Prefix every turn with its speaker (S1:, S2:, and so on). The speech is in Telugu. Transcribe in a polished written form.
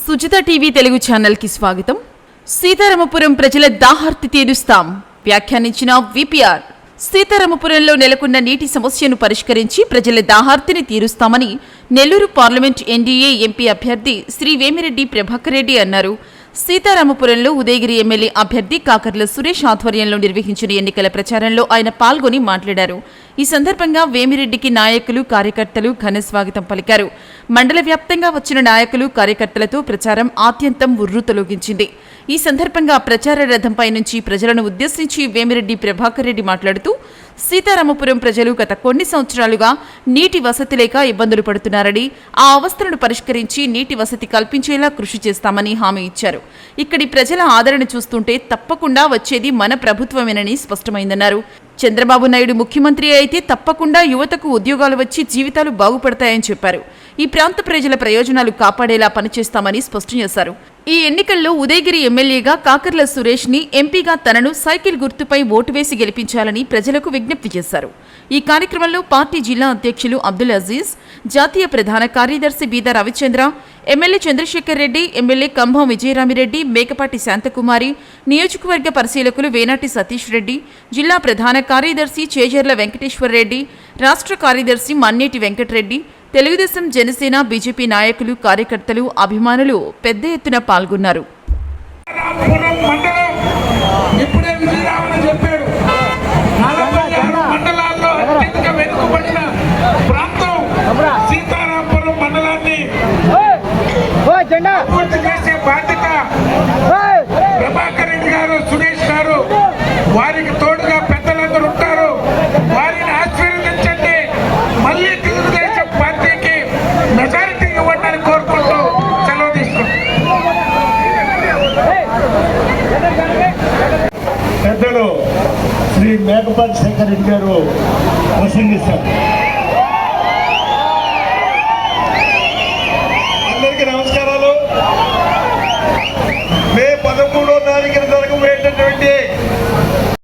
S1: సుజిత టీవీ తెలుగు ఛానల్ కి స్వాగతం. సీతారామపురం ప్రజల దాహార్తి తీరుస్తాం వ్యాఖ్యానించిన విపిఆర్. సీతారామపురంలో నెలకొన్న నీటి సమస్యను పరిష్కరించి ప్రజల దాహార్తిని తీరుస్తామని నెల్లూరు పార్లమెంట్ ఎన్డీఏ ఎంపీ అభ్యర్థి శ్రీ వేమిరెడ్డి ప్రభాకర్ రెడ్డి అన్నారు. సీతారామపురంలో ఉదయగిరి ఎమ్మెల్యే అభ్యర్థి కాకర్ల సురేష్ ఆధ్వర్యంలో నిర్వహించిన ఎన్నికల ప్రచారంలో ఆయన పాల్గొని మాట్లాడారు. ఈ సందర్భంగా వేమిరెడ్డికి నాయకులు, కార్యకర్తలు ఘన స్వాగతం పలికారు. మండల వ్యాప్తంగా వచ్చిన నాయకులు, కార్యకర్తలతో ప్రచారం ఆద్యంతం ఉర్రూతలొగించింది. ఈ సందర్భంగా ప్రచార రథంపై నుంచి ప్రజలను ఉద్దేశించి వేమిరెడ్డి ప్రభాకర్ రెడ్డి మాట్లాడుతూ, సీతారామపురం ప్రజలు గత కొన్ని సంవత్సరాలుగా నీటి వసతి లేక ఇబ్బందులు పడుతున్నారని, ఆ అవస్థలను పరిష్కరించి నీటి వసతి కల్పించేలా కృషి చేస్తామని హామీ ఇచ్చారు. ఇక్కడి ప్రజల ఆదరణ చూస్తుంటే తప్పకుండా వచ్చేది మన ప్రభుత్వమేనని స్పష్టమైందన్నారు. చంద్రబాబు నాయుడు ముఖ్యమంత్రి అయితే తప్పకుండా యువతకు ఉద్యోగాలు వచ్చి జీవితాలు బాగుపడతాయని చెప్పారు. ఈ ప్రాంత ప్రజల ప్రయోజనాలు కాపాడేలా పనిచేస్తామని స్పష్టం చేశారు. ఈ ఎన్నికల్లో ఉదయగిరి ఎమ్మెల్యేగా కాకర్ల సురేష్ ని, ఎంపీగా తనను సైకిల్ గుర్తుపై ఓటు వేసి గెలిపించాలని ప్రజలకు విజ్ఞప్తి చేశారు. ఈ కార్యక్రమంలో పార్టీ జిల్లా అధ్యక్షులు అబ్దుల్ అజీజ్, జాతీయ ప్రధాన కార్యదర్శి బీదా రవిచంద్ర, ఎమ్మెల్యే చంద్రశేఖర్ రెడ్డి, ఎమ్మెల్యే కంభం విజయరామిరెడ్డి, మేకపాటి శాంతకుమారి, నియోజకవర్గ పరిశీలకులు వేనాటి సతీష్ రెడ్డి, జిల్లా ప్రధాన కార్యదర్శి చేజర్ల వెంకటేశ్వర్ రెడ్డి, రాష్ట్ర కార్యదర్శి మన్నేటి వెంకటరెడ్డి, తెలుగుదేశం, జనసేన, బీజేపీ నాయకులు, కార్యకర్తలు, అభిమానులు పెద్ద ఎత్తున పాల్గొన్నారు.
S2: ప్రభాకర్ రెడ్డి గారు, సురేష్ గారు, వారికి తోడుగా పెద్దలందరూ ఉంటారు. వారిని ఆశీర్వదించండి. మళ్ళీ తెలుగుదేశం పార్టీకి మెజారిటీ ఇవ్వండి కోరుకుంటూ సెలవు తీసుకుంటాం.
S3: పెద్దలు శ్రీ మేకపాటి శేఖర్ రెడ్డి గారు ప్రసంగిస్తారు.